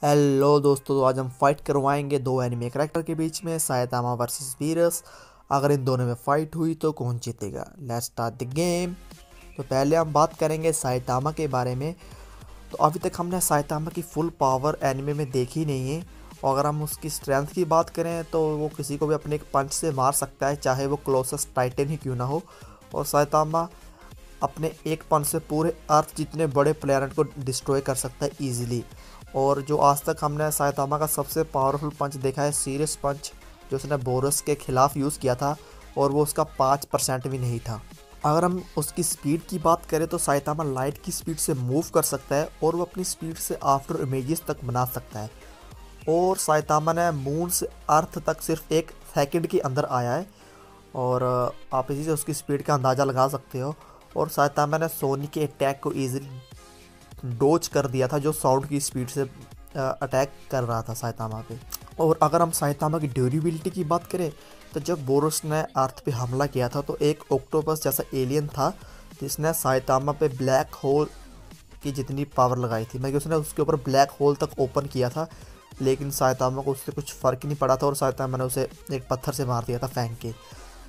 Hello दोस्तों, तो आज हम फाइट करवाएंगे दो एनिमे कैरेक्टर के बीच में, साइतामा वर्सेस वीरस। अगर इन दोनों में फाइट हुई तो कौन जीतेगा? Let's start the game. तो पहले हम बात करेंगे साइतामा के बारे में। तो अभी तक हमने साइतामा की फुल पावर एनिमे में देखी नहीं है, और अगर हम उसकी स्ट्रेंथ की बात करें तो वो किसी को भी अपने एक पंच से मार सकता है, चाहे वो क्लोसेस्ट टाइटन ही क्यों ना हो। और साइतामा अपने एक पंच से पूरे अर्थ जितने बड़े प्लेनेट को डिस्ट्रॉय कर सकता है ईजिली। और जो आज तक हमने साइतामा का सबसे पावरफुल पंच देखा है, सीरियस पंच, जो उसने बोरस के खिलाफ यूज़ किया था, और वो उसका 5% भी नहीं था। अगर हम उसकी स्पीड की बात करें तो साइतामा लाइट की स्पीड से मूव कर सकता है, और वो अपनी स्पीड से आफ्टर इमेजेस तक बना सकता है। और साइतामा ने मून से अर्थ तक सिर्फ 1 सेकंड के अंदर आया है, और आप इसी से उसकी स्पीड का अंदाज़ा लगा सकते हो। और साइतामा ने सोनी के अटैक को ईजिली डोज कर दिया था, जो साउंड की स्पीड से अटैक कर रहा था साइतामा पे। और अगर हम साइतामा की ड्यूरेबिलिटी की बात करें तो जब बोरस ने अर्थ पे हमला किया था तो एक ऑक्टोपस जैसा एलियन था जिसने साइतामा पे ब्लैक होल की जितनी पावर लगाई थी, मतलब उसने उसके ऊपर ब्लैक होल तक ओपन किया था, लेकिन साइतामा को उससे कुछ फ़र्क नहीं पड़ा था, और साइतामा ने उसे एक पत्थर से मार दिया था फेंक के।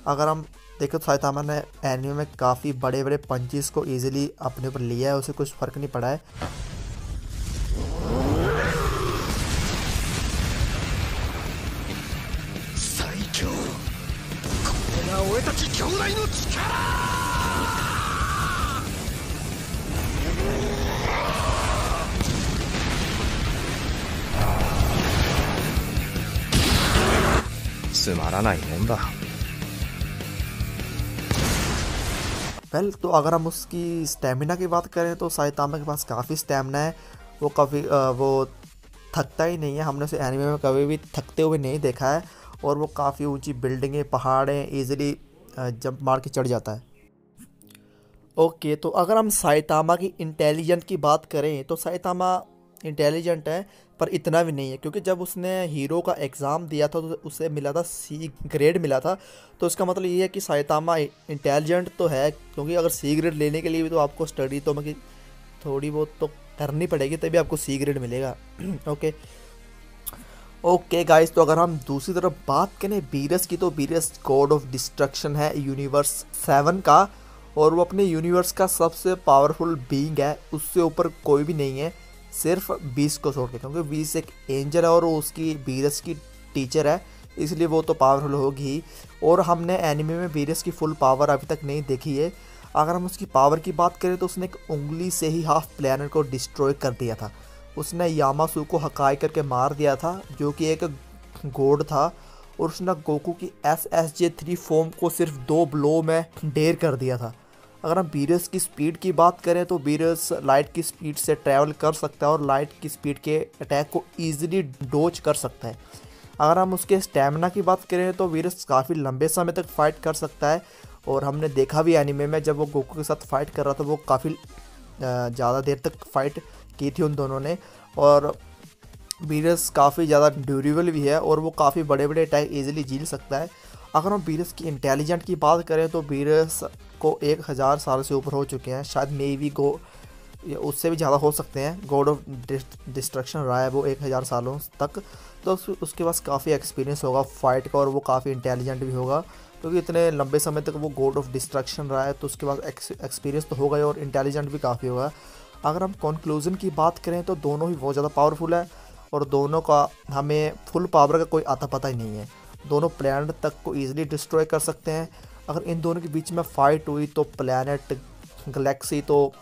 अगर हम देखें तो साइतामा ने एनिमे में काफ़ी बड़े बड़े पंचेस को इजीली अपने ऊपर लिया है, उसे कुछ फ़र्क नहीं पड़ा है। वेल, तो अगर हम उसकी स्टेमिना की बात करें तो साइतामा के पास काफ़ी स्टेमिना है। वो थकता ही नहीं है, हमने उसे एनिमे में कभी भी थकते हुए नहीं देखा है। और वो काफ़ी ऊंची बिल्डिंगें, पहाड़ें ईजिली जंप मार के चढ़ जाता है। ओके, तो अगर हम साइतामा की इंटेलिजेंट की बात करें तो साइतामा इंटेलिजेंट है, पर इतना भी नहीं है, क्योंकि जब उसने हीरो का एग्ज़ाम दिया था तो उसे मिला था सी ग्रेड मिला था। तो इसका मतलब ये है कि साइतामा इंटेलिजेंट तो है, क्योंकि अगर सी ग्रेड लेने के लिए भी तो आपको स्टडी तो मतलब थोड़ी बहुत तो करनी पड़ेगी, तभी आपको सी ग्रेड मिलेगा। ओके गाइस, तो अगर हम दूसरी तरफ बात करें बीरस की, तो बीरस गॉड ऑफ डिस्ट्रक्शन है यूनिवर्स 7 का, और वो अपने यूनिवर्स का सबसे पावरफुल बीइंग है, उससे ऊपर कोई भी नहीं है, सिर्फ बीस को छोड़ के, क्योंकि बीस एक एंजल है और वो उसकी बीरस की टीचर है, इसलिए वो तो पावरफुल होगी ही। और हमने एनिमे में बीरस की फुल पावर अभी तक नहीं देखी है। अगर हम उसकी पावर की बात करें तो उसने एक उंगली से ही हाफ प्लेनेट को डिस्ट्रॉय कर दिया था। उसने यामासू को हकाई करके मार दिया था, जो कि एक गॉड था, और उसने गोकू की SSJ3 फॉर्म को सिर्फ 2 ब्लो में ढेर कर दिया था। अगर हम बीरस की स्पीड की बात करें तो बीरस लाइट की स्पीड से ट्रैवल कर सकता है, और लाइट की स्पीड के अटैक को ईजिली डोज कर सकता है। अगर हम उसके स्टैमिना की बात करें तो बीरस काफ़ी लंबे समय तक फाइट कर सकता है, और हमने देखा भी एनिमे में जब वो गोकू के साथ फाइट कर रहा था, वो काफ़ी ज़्यादा देर तक फाइट की थी उन दोनों ने। और बीरस काफ़ी ज़्यादा ड्यूरेबल भी है, और वो काफ़ी बड़े बड़े अटैक ईजिली झेल सकता है। अगर हम बीरस की इंटेलिजेंट की बात करें तो बीरस को 1000 साल से ऊपर हो चुके हैं, शायद मे बी उससे भी ज़्यादा हो सकते हैं। गॉड ऑफ डिस्ट्रक्शन रहा है वो 1000 सालों तक, तो उसके पास काफ़ी एक्सपीरियंस होगा फाइट का, और वो काफ़ी इंटेलिजेंट भी होगा, क्योंकि इतने लंबे समय तक वो गॉड ऑफ डिस्ट्रक्शन रहा है, तो उसके पास एक्सपीरियंस तो होगा ही, और इंटेलिजेंट भी काफ़ी होगा। अगर हम कंक्लूजन की बात करें तो दोनों ही बहुत ज़्यादा पावरफुल है, और दोनों का हमें फुल पावर का कोई आता पता ही नहीं है। दोनों प्लैनेट तक को ईजिली डिस्ट्रॉय कर सकते हैं। अगर इन दोनों के बीच में फ़ाइट हुई तो प्लैनेट, गैलेक्सी तो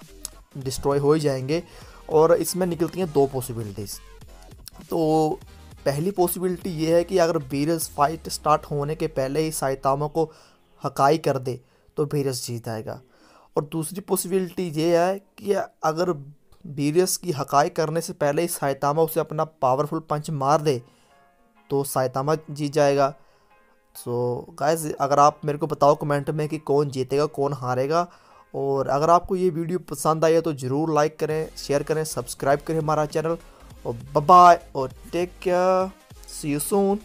डिस्ट्रॉय हो ही जाएंगे। और इसमें निकलती हैं 2 पॉसिबिलिटीज़। तो पहली पॉसिबिलिटी ये है कि अगर बीरस फाइट स्टार्ट होने के पहले ही साइतामा को हकाई कर दे तो बीरस जीत जाएगा। और दूसरी पॉसिबिलिटी ये है कि अगर बीरस की हकाई करने से पहले ही साइतामा उसे अपना पावरफुल पंच मार दे तो साइतामा जीत जाएगा। सो गाइस, अगर आप मेरे को बताओ कमेंट में कि कौन जीतेगा कौन हारेगा। और अगर आपको ये वीडियो पसंद आई है तो ज़रूर लाइक करें, शेयर करें, सब्सक्राइब करें हमारा चैनल। और बाय बाय और take care, see you soon.